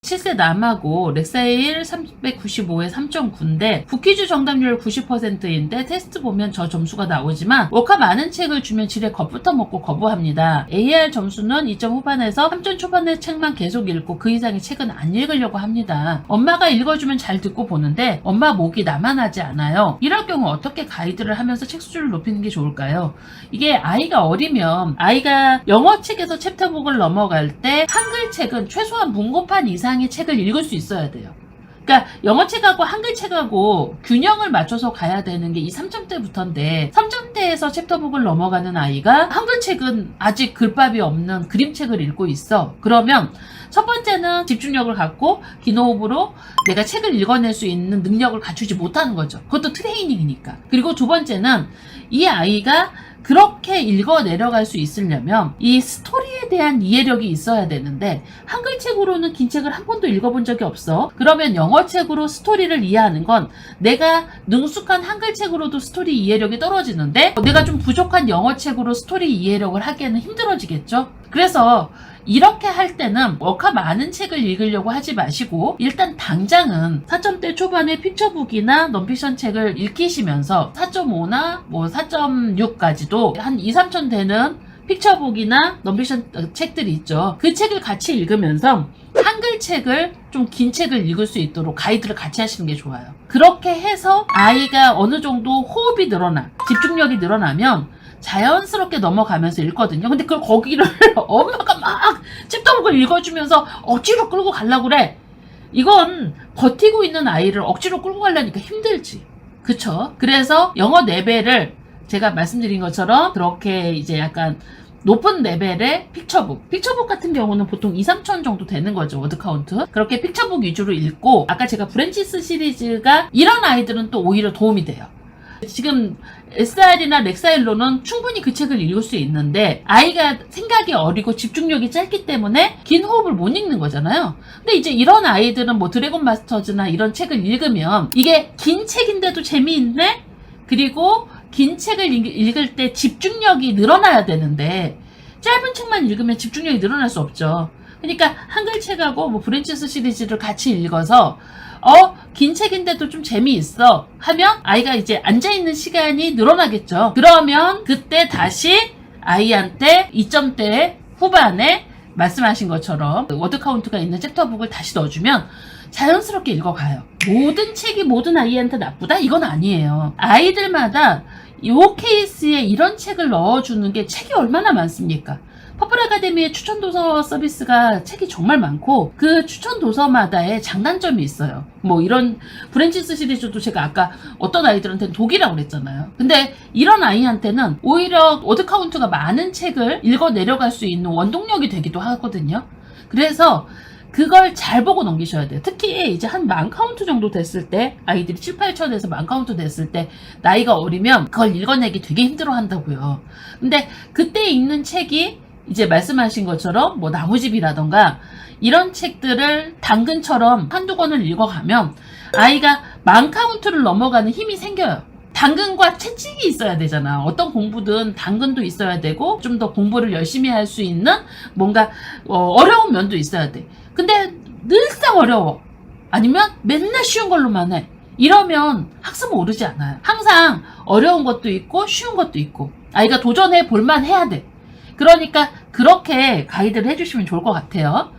7세 남하고 렉사일 395에 3.9인데 국퀴즈 정답률 90%인데 테스트 보면 저 점수가 나오지만 워카 많은 책을 주면 지레 겁부터 먹고 거부합니다. AR 점수는 2점 후반에서 3점 초반의 책만 계속 읽고 그 이상의 책은 안 읽으려고 합니다. 엄마가 읽어주면 잘 듣고 보는데 엄마 목이 나만하지 않아요. 이럴 경우 어떻게 가이드를 하면서 책 수준을 높이는 게 좋을까요? 이게 아이가 어리면 아이가 영어 책에서 챕터북을 넘어갈 때 한글 책은 최소한 문고판 이상의 책을 읽을 수 있어야 돼요. 그러니까 영어책하고 한글책하고 균형을 맞춰서 가야 되는 게 이 3점대부터인데 3점대에서 챕터북을 넘어가는 아이가 한글책은 아직 글밥이 없는 그림책을 읽고 있어. 그러면 첫 번째는 집중력을 갖고 긴 호흡으로 내가 책을 읽어낼 수 있는 능력을 갖추지 못하는 거죠. 그것도 트레이닝이니까. 그리고 두 번째는 이 아이가 그렇게 읽어 내려갈 수 있으려면 이 스토리에 대한 이해력이 있어야 되는데 한글책으로는 긴 책을 한 번도 읽어본 적이 없어. 그러면 영어책으로 스토리를 이해하는 건 내가 능숙한 한글책으로도 스토리 이해력이 떨어지는데 내가 좀 부족한 영어책으로 스토리 이해력을 하기에는 힘들어지겠죠. 그래서 이렇게 할 때는 워카 많은 책을 읽으려고 하지 마시고 일단 당장은 4점대 초반의 픽처북이나 넌피션 책을 읽히시면서 4.5나 뭐 4.6까지도 한 2, 3천 되는 픽처북이나 넌피션 책들이 있죠. 그 책을 같이 읽으면서 한글 책을 좀 긴 책을 읽을 수 있도록 가이드를 같이 하시는 게 좋아요. 그렇게 해서 아이가 어느 정도 호흡이 늘어나 집중력이 늘어나면 자연스럽게 넘어가면서 읽거든요. 근데 그걸 거기를 엄마가 막 챕터북을 읽어주면서 억지로 끌고 가려고 그래. 이건 버티고 있는 아이를 억지로 끌고 가려니까 힘들지. 그쵸? 그래서 영어 레벨을 제가 말씀드린 것처럼 그렇게 이제 약간 높은 레벨의 픽처북 같은 경우는 보통 2, 3천 정도 되는 거죠. 워드 카운트. 그렇게 픽처북 위주로 읽고 아까 제가 브랜치스 시리즈가 이런 아이들은 또 오히려 도움이 돼요. 지금 SR이나 렉사일로는 충분히 그 책을 읽을 수 있는데 아이가 생각이 어리고 집중력이 짧기 때문에 긴 호흡을 못 읽는 거잖아요. 근데 이제 이런 아이들은 뭐 드래곤 마스터즈나 이런 책을 읽으면 이게 긴 책인데도 재미있네? 그리고 긴 책을 읽을 때 집중력이 늘어나야 되는데 짧은 책만 읽으면 집중력이 늘어날 수 없죠. 그러니까 한글 책하고 뭐 브랜치스 시리즈를 같이 읽어서 긴 책인데도 좀 재미있어 하면 아이가 이제 앉아있는 시간이 늘어나겠죠. 그러면 그때 다시 아이한테 2점대 후반에 말씀하신 것처럼 워드 카운트가 있는 챕터북을 다시 넣어주면 자연스럽게 읽어가요. 모든 책이 모든 아이한테 나쁘다? 이건 아니에요. 아이들마다 이 케이스에 이런 책을 넣어주는 게 책이 얼마나 많습니까? 퍼플 아카데미의 추천 도서 서비스가 책이 정말 많고 그 추천 도서마다의 장단점이 있어요. 뭐 이런 브랜치스 시리즈도 제가 아까 어떤 아이들한테는 독이라고 그랬잖아요. 근데 이런 아이한테는 오히려 워드 카운트가 많은 책을 읽어 내려갈 수 있는 원동력이 되기도 하거든요. 그래서 그걸 잘 보고 넘기셔야 돼요. 특히 이제 한 만 카운트 정도 됐을 때 아이들이 7, 8천에서 만 카운트 됐을 때 나이가 어리면 그걸 읽어내기 되게 힘들어 한다고요. 근데 그때 읽는 책이 이제 말씀하신 것처럼 뭐 나무집이라던가 이런 책들을 당근처럼 한두 권을 읽어가면 아이가 만 카운트를 넘어가는 힘이 생겨요. 당근과 채찍이 있어야 되잖아. 어떤 공부든 당근도 있어야 되고 좀 더 공부를 열심히 할 수 있는 뭔가 어려운 면도 있어야 돼. 근데 늘상 어려워. 아니면 맨날 쉬운 걸로만 해. 이러면 학습은 오르지 않아요. 항상 어려운 것도 있고 쉬운 것도 있고 아이가 도전해 볼만 해야 돼. 그러니까 그렇게 가이드를 해주시면 좋을 것 같아요.